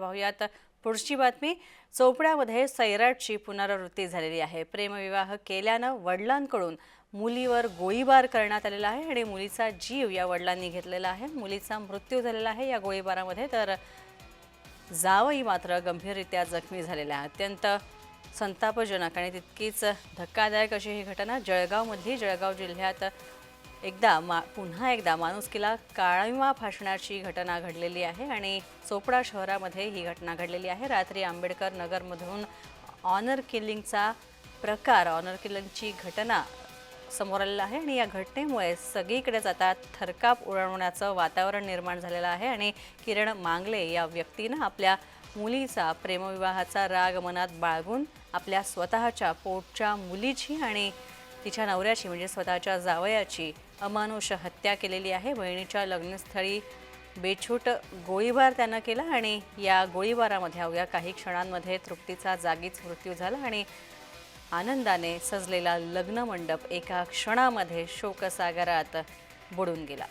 पाहूयात पुढची बातमी। चोपड्यामध्ये सैराटची पुनरावृत्ती झालेली आहे। प्रेमविवाह केल्यानं वडिलांकडून मुलीवर गोळीबार करण्यात आलेला आहे आणि मुलीचा जीव या वडिलांनी घेतलेला आहे। मुलीचा मृत्यू झालेला आहे या गोळीबारामध्ये, तर जावई मात्र गंभीररित्या जखमी झालेला आहे। अत्यंत संतापजनक आणि तितकीच धक्कादायक अशी ही घटना जळगावमधली। जळगाव जिल्ह्यात पुन्हा एकदा माणुसकीला काळिमा फासण्याची घटना घडलेली आहे आणि चोपडा शहरामध्ये ही घटना घडलेली आहे। रात्री आंबेडकर नगरमधून ऑनर किलिंगची घटना समोर आलेली आहे आणि या घटनेमुळे सगळीकडेच आता थरकाप उडवण्याचं वातावरण निर्माण झालेलं आहे आणि किरण मांगले या व्यक्तीनं आपल्या मुलीचा प्रेमविवाहाचा राग मनात बाळगून आपल्या स्वतःच्या पोटच्या मुलीची आणि तिच्या नवऱ्याची म्हणजे स्वतःच्या जावयाची अमानुष हत्या केलेली आहे। बहिणीच्या लग्नस्थळी बेछूट गोळीबार त्यानं केला आणि या गोळीबारामध्ये अवघ्या काही क्षणांमध्ये तृप्तीचा जागीच मृत्यू झाला आणि आनंदाने सजलेला लग्न मंडप एका क्षणामध्ये शोकसागरात बुडून गेला।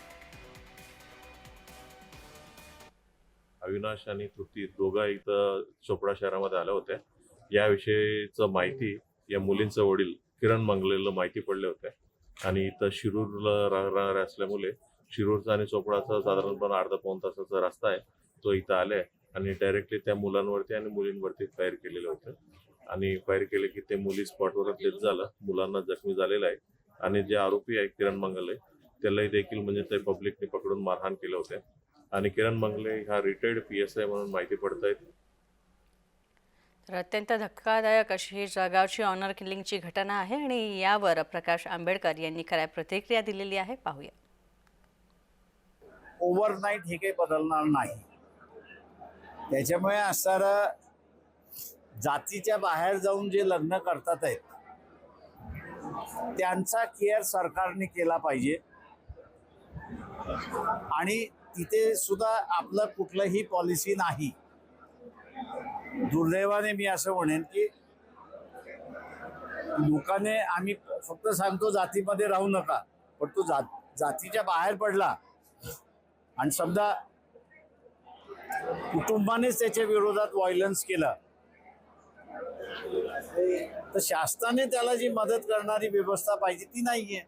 अविनाश आणि तृप्ती दोघा इथं चोपडा शहरामध्ये आल्या होत्या। याविषयीचं माहिती या मुलींचं वडील किरण मंगलेला माहिती पडले होते आणि इथं शिरूरला राहणारे असल्यामुळे शिरूरचा आणि चोपडाचा साधारणपणे अर्धा पाऊण तासाचा रस्ता आहे, तो इथं आले आणि डायरेक्टली त्या मुलांवरती आणि मुलींवरती फायर केलेले होते आणि फायर केले की ते मुली स्पॉटवरच डेथ झालं, मुलांना जखमी झालेला आहे आणि जे आरोपी आहे किरण मंगले त्यालाही देखील म्हणजे ते पब्लिकने पकडून मारहाण केले होते आणि किरण मंगले हा रिटायर्ड PSI म्हणून माहिती पडतायत। तर अत्यंत धक्कादायक अशी ही जळगावची ऑनर किलिंगची घटना आहे आणि यावर प्रकाश आंबेडकर यांनी काय प्रतिक्रिया दिलेली आहे पाहूया। ओव्हरनाईट हे काही बदलणार नाही, त्याच्यामुळे असणारं जातीच्या बाहेर जाऊन जे लग्न करतात आहेत त्यांचा केअर सरकारने केला पाहिजे आणि तिथे सुद्धा आपलं कुठलंही पॉलिसी नाही। दुर्दैवाने मी असं म्हणेन की लोकांनी आम्ही फक्त सांगतो जातीमध्ये राहू नका, पण तो जातीच्या बाहेर पडला आणि समजा कुटुंबानेच त्याच्या विरोधात व्हायलन्स केलं तर शासनाने त्याला जी मदत करणारी व्यवस्था पाहिजे ती नाहीये।